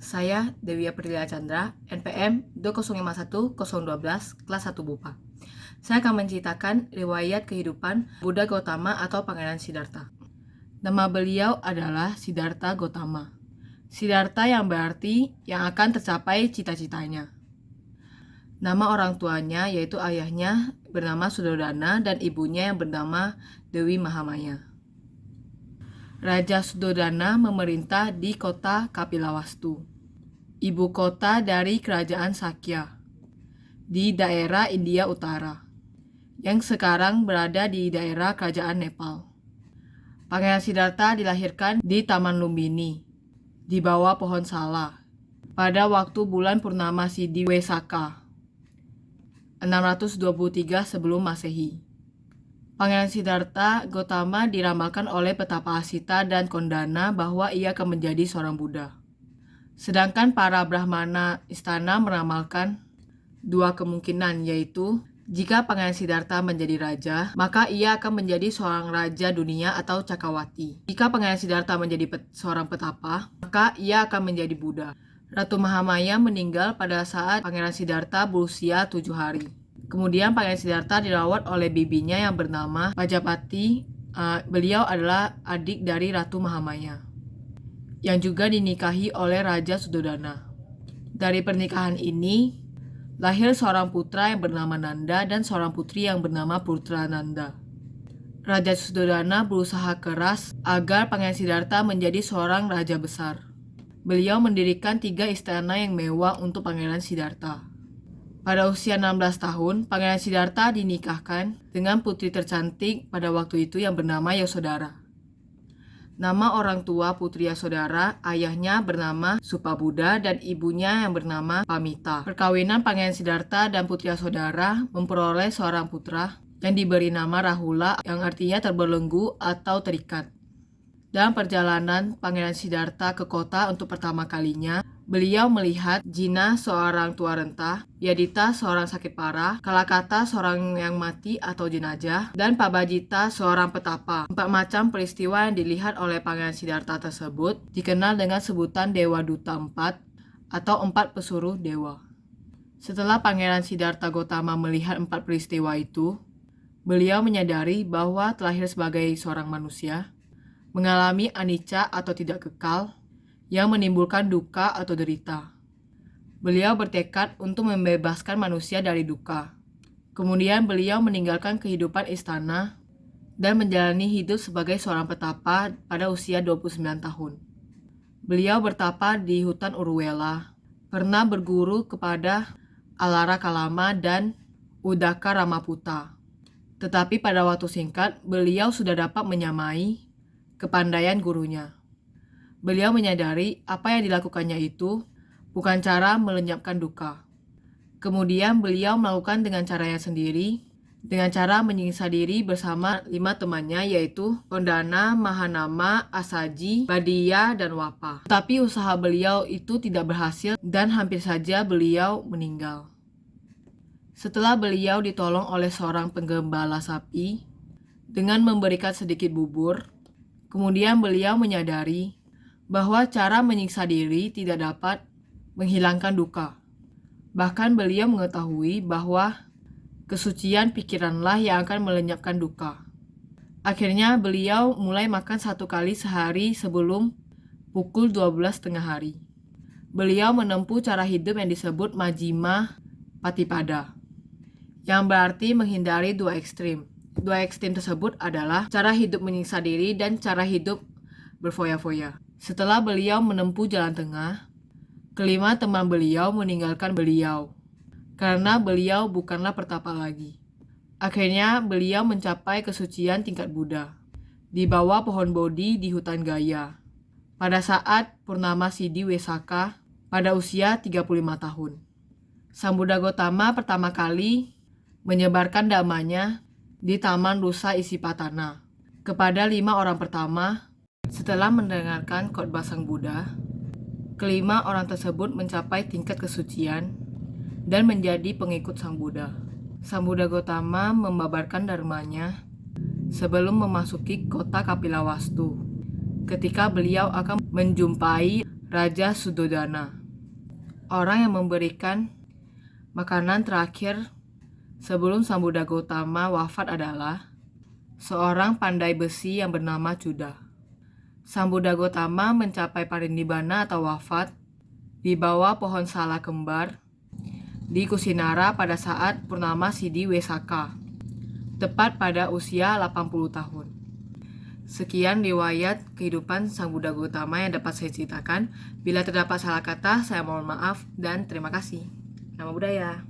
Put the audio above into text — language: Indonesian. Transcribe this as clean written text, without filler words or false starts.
Saya Dewi Aprillia Chandra, NPM 2051012, kelas 1 BUPA. Saya akan menceritakan riwayat kehidupan Buddha Gautama atau Pangeran Siddhartha. Nama beliau adalah Siddhartha Gautama. Siddhartha yang berarti yang akan tercapai cita-citanya. Nama orang tuanya yaitu ayahnya bernama Suddhodana dan ibunya yang bernama Dewi Mahamaya. Raja Suddhodana memerintah di kota Kapilawastu, ibu kota dari kerajaan Sakya, di daerah India Utara, yang sekarang berada di daerah kerajaan Nepal. Pangeran Siddhartha dilahirkan di Taman Lumbini, di bawah pohon sala, pada waktu bulan Purnama Sidi Wesaka, 623 sebelum Masehi. Pangeran Siddhartha Gautama diramalkan oleh petapa Asita dan Kondana bahwa ia akan menjadi seorang Buddha. Sedangkan para Brahmana istana meramalkan dua kemungkinan, yaitu jika Pangeran Siddhartha menjadi raja, maka ia akan menjadi seorang raja dunia atau Cakrawati. Jika Pangeran Siddhartha menjadi seorang petapa, maka ia akan menjadi Buddha. Ratu Mahamaya meninggal pada saat Pangeran Siddhartha berusia 7 hari. Kemudian Pangeran Siddhartha dirawat oleh bibinya yang bernama Pajapati. Beliau adalah adik dari Ratu Mahamaya, yang juga dinikahi oleh Raja Suddhodana. Dari pernikahan ini, lahir seorang putra yang bernama Nanda dan seorang putri yang bernama Putrananda. Raja Suddhodana berusaha keras agar Pangeran Siddhartha menjadi seorang raja besar. Beliau mendirikan 3 istana yang mewah untuk Pangeran Siddhartha. Pada usia 16 tahun, Pangeran Siddhartha dinikahkan dengan putri tercantik pada waktu itu yang bernama Yasodhara. Nama orang tua putri Yasodhara, ayahnya bernama Supabuddha dan ibunya yang bernama Pamita. Perkawinan Pangeran Siddhartha dan putri Yasodhara memperoleh seorang putra yang diberi nama Rahula, yang artinya terbelenggu atau terikat. Dalam perjalanan Pangeran Siddhartha ke kota untuk pertama kalinya, beliau melihat Jina, seorang tua renta, Yadita, seorang sakit parah, Kalakata, seorang yang mati atau jenazah, dan Pabajita, seorang petapa. 4 macam peristiwa yang dilihat oleh Pangeran Siddhartha tersebut dikenal dengan sebutan Dewa Duta 4 atau 4 pesuruh dewa. Setelah Pangeran Siddhartha Gautama melihat 4 peristiwa itu, beliau menyadari bahwa terlahir sebagai seorang manusia mengalami anicca atau tidak kekal yang menimbulkan duka atau derita. Beliau bertekad untuk membebaskan manusia dari duka. Kemudian beliau meninggalkan kehidupan istana dan menjalani hidup sebagai seorang petapa pada usia 29 tahun. Beliau bertapa di hutan Uruvela, pernah berguru kepada Alara Kalama dan Udaka Ramaputa. Tetapi pada waktu singkat, beliau sudah dapat menyamai kepandaian gurunya. Beliau menyadari apa yang dilakukannya itu bukan cara melenyapkan duka. Kemudian beliau melakukan dengan caranya sendiri, dengan cara menyiksa diri bersama 5 temannya, yaitu Kondana, Mahanama, Asaji, Badia, dan Wapa. Tetapi usaha beliau itu tidak berhasil dan hampir saja beliau meninggal. Setelah beliau ditolong oleh seorang penggembala sapi dengan memberikan sedikit bubur, kemudian beliau menyadari bahwa cara menyiksa diri tidak dapat menghilangkan duka. Bahkan beliau mengetahui bahwa kesucian pikiranlah yang akan melenyapkan duka. Akhirnya beliau mulai makan 1 kali sehari sebelum pukul 12 tengah hari. Beliau menempuh cara hidup yang disebut Majjhima Patipada, yang berarti menghindari 2 ekstrim. 2 ekstrim tersebut adalah cara hidup menyiksa diri dan cara hidup berfoya-foya. Setelah beliau menempuh jalan tengah, kelima teman beliau meninggalkan beliau karena beliau bukanlah pertapa lagi. Akhirnya beliau mencapai kesucian tingkat Buddha di bawah pohon Bodhi di hutan Gaya pada saat Purnama Sidi Wesaka pada usia 35 tahun. Sang Buddha Gautama pertama kali menyebarkan dhamanya di Taman Rusa Isipatana kepada 5 orang pertama. Setelah mendengarkan khotbah Sang Buddha, kelima orang tersebut mencapai tingkat kesucian dan menjadi pengikut Sang Buddha. Sang Buddha Gautama membabarkan dharmanya sebelum memasuki kota Kapilawastu ketika beliau akan menjumpai Raja Suddhodana. Orang yang memberikan makanan terakhir sebelum Sang Buddha Gautama wafat adalah seorang pandai besi yang bernama Cuda. Sang Buddha Gautama mencapai parinibbana atau wafat di bawah pohon sala kembar di Kusinara pada saat Purnama Sidi Wesaka, tepat pada usia 80 tahun. Sekian riwayat kehidupan Sang Buddha Gautama yang dapat saya ceritakan. Bila terdapat salah kata, saya mohon maaf dan terima kasih. Namo Buddhaya.